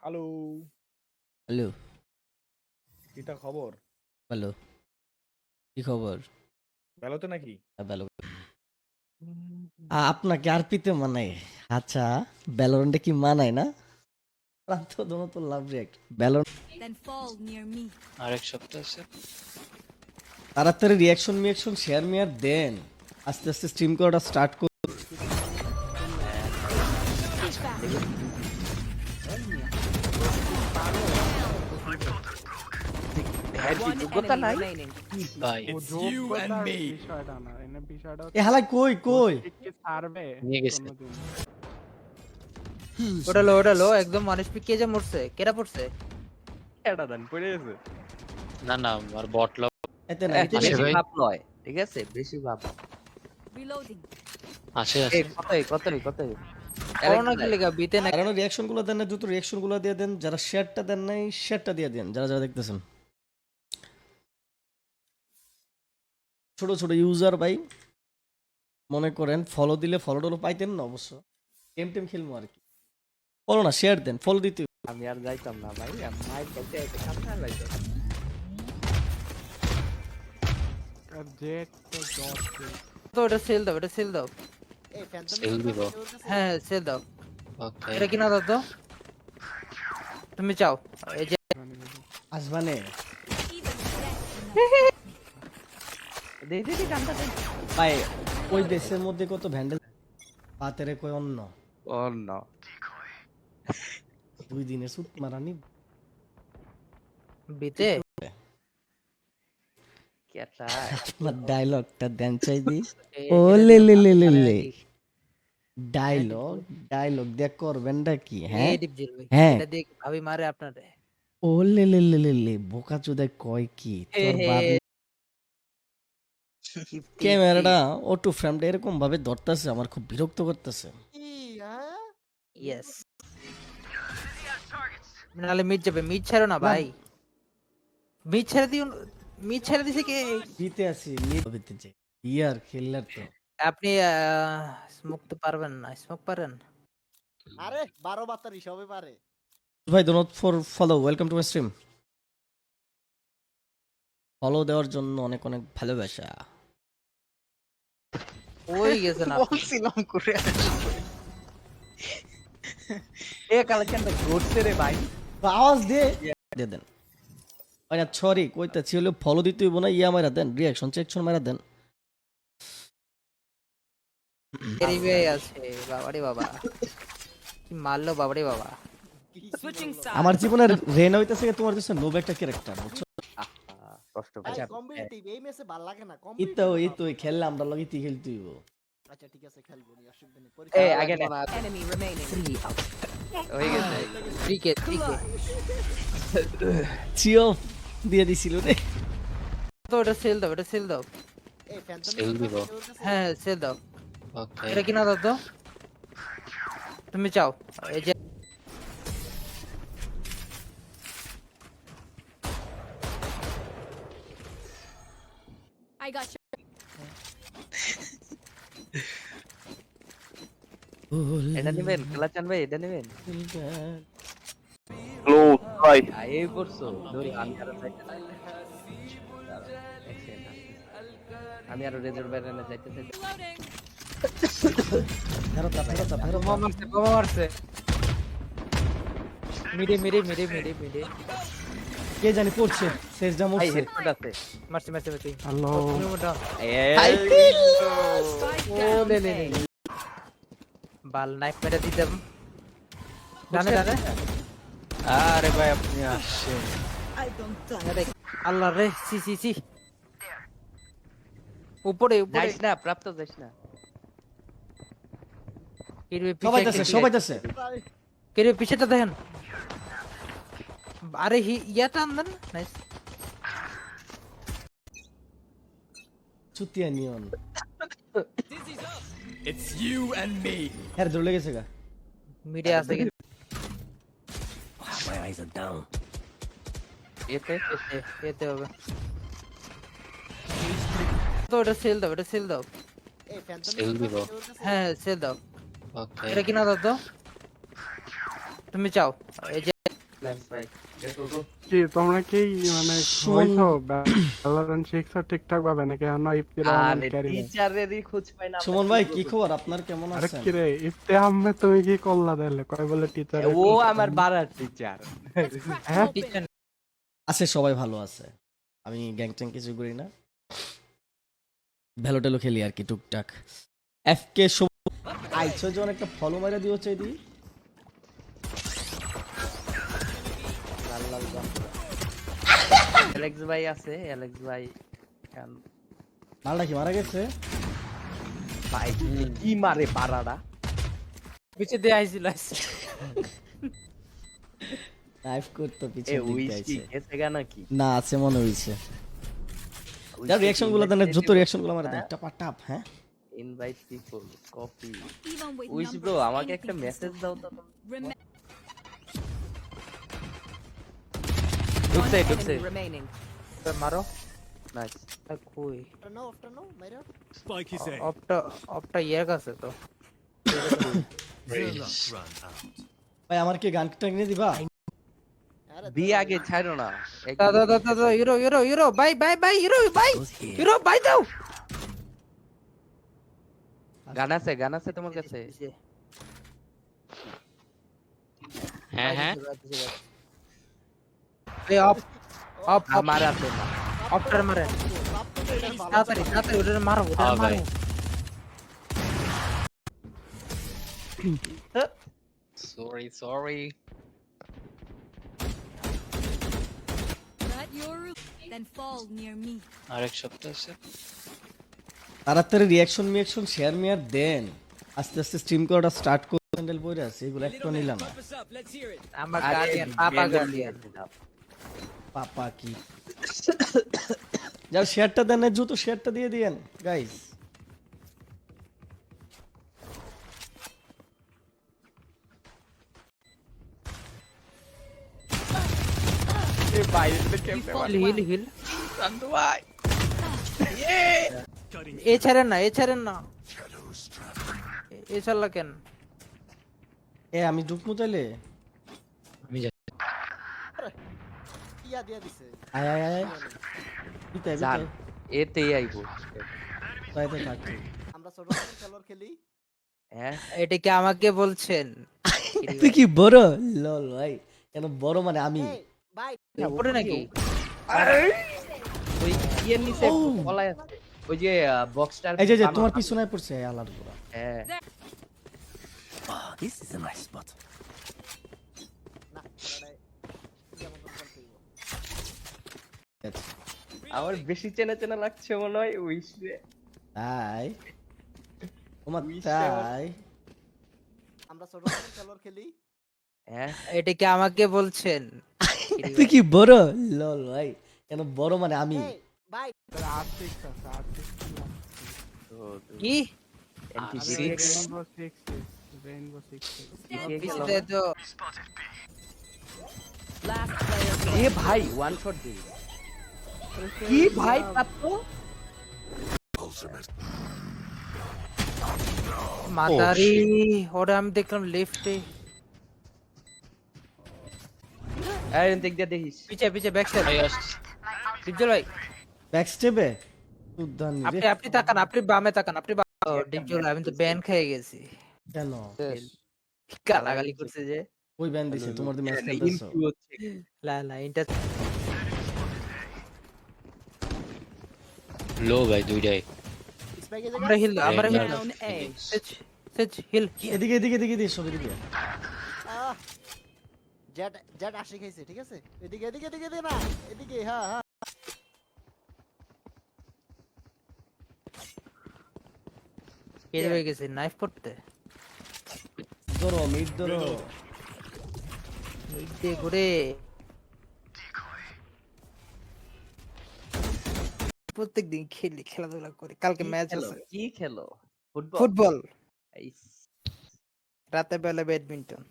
Hello, hello, কিটা খবর? Hello, কি খবর? ভালো তো নাকি? ভালো। আপনাকে আরপিতে মানায়। আচ্ছা, ভ্যালোরেন্টে কি মানায় না? প্রান্ত দোনো তো love react. Valorant Then fall near me. আরেক সপ্তাহ আছে। তাড়াতাড়ি রিঅ্যাকশন শেয়ার মিয়ার দেন। আস্তে আস্তে স্ট্রিম করাটা স্টার্ট করুন। Pitch back. One enemy remaining. ভাই এ হালাই কই কই? নিয়ে গেছে। ওটা লো একদম মানুষ কে যে মরছে কেডা পড়ছে না না আর বট লক এতে না আসে ভাই। ভাব লয় ঠিক আছে বেশি ভাব Reloading. আসে এই আসে কতই করোনা কি লাগা বিতে না কারণ রিঅ্যাকশন গুলো দেন না, দ্রুত রিঅ্যাকশন গুলো দিয়ে দেন। যারা শেয়ারটা দেন নাই শেয়ারটা দিয়ে দেন, যারা যারা দেখতেছেন। ছোট ছোট ইউজার ভাই মনে করেন ফলো দিলে ফলো টলো পাইতেন না অবশ্য। গেম টেম খেলবো আর কি। ফলো না শেয়ার দেন, ফলো দিতে হবে। আমি আর যাইতাম না ভাই আমি মাইক বলতে একটা সামনে লাইতো তো ওটা সেল দাও সেল দিব। হ্যাঁ সেল দাও ওকে এটা কিনা দাও তো তুমি চাও এই যে আসবানে দে গানটা দে ভাই ওই দেশের মধ্যে কত ভ্যান্ডেল পাতেরে কই অন্য ও না 2 দিনে সুত মারানি। বিতে কেটা আপনার ডায়লগটা দেন চাই দি। ও লে লে লে লে লে ডায়লগ দেখ করবেনটা কি? হ্যাঁ এই ডিপজিল ভাই হ্যাঁ। এটা দেখ ভাবি মারে আপনারে ও লে লে লে লে লে বোকা চোদায় কয় কি তোর বাড়ি ক্যামেরাটা অটো ফ্রেমটা এরকম ভাবে ধরতেছে, আমার খুব বিরক্ত করতেছে। ইয়েস নালে মিট যাবে মিট ছাড়ো না ভাই মিট ছেড়ে দিও মিট ছেড়ে দিছে কে দিতে আছি নিতে যে ইয়ার খেললার তো আপনি স্মোক তো পারবেন না স্মোক পারেন আরে 12 সবে পারে। ভাই don't for follow, welcome to my stream. Follow দেওয়ার জন্য অনেক অনেক ভালোবাসা। ওই গেছে না বলছিলাম করে এ কালেকশনটা ঘুরছে রে ভাই আওয়াজ দিয়ে দেন। মানে সরি কইতাছি হলো ফলো দিতে হইব না, ইয়া মারা দেন, রিঅ্যাকশন সেকশন মারা দেন। এরিবে আছে বাবারে বাবা কি মারলো বাবারে বাবা Switching sides. আমার জীবনের রেনা হইতাছে তোমার কাছে নোব একটা ক্যারেক্টার বুঝছো? কষ্ট আচ্ছা কম্পিটিটিভ এই ম্যাচে ভালো লাগে না এই তো খেললে আমরা লগে তি খেলতে হইব। আচ্ছা ঠিক আছে খেলবো নি অসুবিধা নেই এ আগে Enemy remaining. হয়ে গেছে 3k চিও দিয়ে দিছিল রে। তো ওটা সেল দাও এই ফ্যান্টম সেল দিব। হ্যাঁ সেল দাও ওকে এটা কিনা দাও তো তুমি চাও এই যে I got you. এটা নেবেন কালাচান ভাই এটা নেবেন হ্যালো ভাই এই পড়ছো দড়ি আমি আর আমি আরো রেজাল্ট বাইরে যাইতেছি Reloading. ফেরত বোমা মারছে মিডে কে জানি পড়ছে শেষ জাম ভাই উঠছে। হেডশট আছে মারছে হ্যালো Spike ও down. লে বাল নাইফ মেরে দিতাম ডানে আরে ভাই আপনি আসেন। আল্লাহ রে সি উপরে যাইস না প্রাপ্ত যাইস না সবাই পিছেটা দেখেন আরে ইয়াটা আনলেন নাইস চুতিয়া নিয়ন হ্যাঁ দৌড়ে গেছে গা। মিডে আছে কিন্তু এতে হবে তো ওটা সেল দাও এই ফ্যান্টম সেল দিব। হ্যাঁ সেল দাও ওকে এটা কিনা দাও তো তুমি চাও এই যে কি তোমরা কি মানে হইছো ভ্যালোরেন্ট শিখছো ঠিকঠাক ভাবে নাকি এখনো ইফতি রহমান ক্যারি সুমন ভাই কি খবর আপনার, কেমন আরে আছেন? কি রে ইফতি আহমেদ তুমি কি করলা তাহলে কয় বলে teacher Let's crack Huh? them open. আছে, সবাই ভালো আছে। আমি গ্যাং ট্যাং কিছু করি না, ভ্যালো টেলো খেলি আর কি টুকটাক। এফকে আইছো যখন একটা ফলো মারা দিও চাই দি। অ্যালেক্স ভাই আছে, অ্যালেক্স ভাই মালটা কি মারা গেছে? ভাই কি মারে পারাটা। পিছে দিয়ে আইছিল লাইভ করতে এ পিছন দিকে উইস্কি আইছে। গেছে গা নাকি? না আছে মনে হইছে। যার রিঅ্যাকশন গুলো দেন, যত রিঅ্যাকশন গুলো মারা দেন টাপা টাপ। হ্যাঁ invite people coffee. Even with উইস ব্রো numbers, আমাকে একটা anything মেসেজ can দাও তো। Remember, ঢুকছে one ঢুকছে। enemy remaining. মারো নাইস। কই after no, মাইরা। অপটা ইয়ের কাছে তো ভাই আমার কি গান ট্যাং নিয়ে দিবা? আরে বি আগে ছাড়ো না। দাদা হিরো বাই হিরো বাই দাও। গান আছে তোমার কাছে? হ্যাঁ হ্যাঁ এই অপ অপ আমার আছে না। অপটার মারে তাড়াতাড়ি ওটা মারো হ্যাঁ ভাই। Sorry Not your roof, then fall near me. আরেক সপ্তাহ আছে। তাড়াতাড়ি রিঅ্যাকশন মিঅ্যাকশন শেয়ার মিয়ার দেন, আস্তে আস্তে স্ট্রিম করাটা স্টার্ট করে হ্যান্ডেল পড়ে আছে, এগুলো একটা নিলাম না। আমার গার্ডিয়ান পাপা গার্ডিয়ান পাপা কি যার শেয়ারটা দেন না দ্রুত শেয়ারটা দিয়ে দিয়েন গাইস। হিল এ ছাড়েন না এ ছাড়লা কেন? এ আমি ঢুকমু তাইলে? ইয়া দিয়া দিছে। আয় আয় আয় বিতাই জান বিতাই এতেই আইবো। তাইতে থাকি। আমরা ছোট খেলোয়াড় খেলি। হ্যাঁ এটা কি আমাকে বলছেন? তুই কি বড়? লল ভাই কেন বড় মানে আমি? এই ভাই উপরে নাকি? ওই ইয়ের নিচে ও। কলাই আছে। ওই যে বক্সটার এই যে তোমার পিছনে পড়ছে আলার পুরা। হ্যাঁ this is a nice spot. না ওটাই যেমন করে খেলবো। আমার বেশি চেনা লাগছে মনে হয় উইস রে। তাই তোমার Wish তাই আমরা ছোট খেলোয়াড় খেলি। হ্যাঁ এটা কি আমাকে বলছেন? তুই কি বড়? লল ভাই কেন বড় মানে আমি? এই ভাই আর্টিস্ট আছে আর্টিস্ট কি রেইনবো 6 পিছনে তো Last player এ ভাই ওয়ান শট দি। কি ভাই পাত্র? মাতারি ওটা আমি দেখলাম লেফটে এই দেখ দিয়া দেখিস। পিছে ব্যাক সাইড ভাই আসছে। ডিপজল ভাই ব্যাক স্টেপে উদ্যান রে আপনি তাকান, আপনি বামে তাকান, আপনি ডিপজল আমি তো ব্যান খেয়ে গেছি। কেন গালাগালি করছে যে ওই ব্যান দিছে তোমার দি ম্যাচ খেলতেছো? লা ইন্টার লো ভাই দুইটাই। স্পাইকে আমরা হিল down A. সেচ হিল এদিকে এদিকে এদিকে এদিকে সব এদিকে। জেট জেট আসি খাইছে ঠিক আছে। এদিকে দে না এদিকে হ্যাঁ কে হয়ে গেছে নাইফ করতে ধরো মিড ধরো। মিডে ঘুরে প্রত্যেকদিন খেলাধুলা করি, কালকে ম্যাচ আছে কি খেলো? ফুটবল। ফুটবল আইস। রাতে বেলা ব্যাডমিন্টন।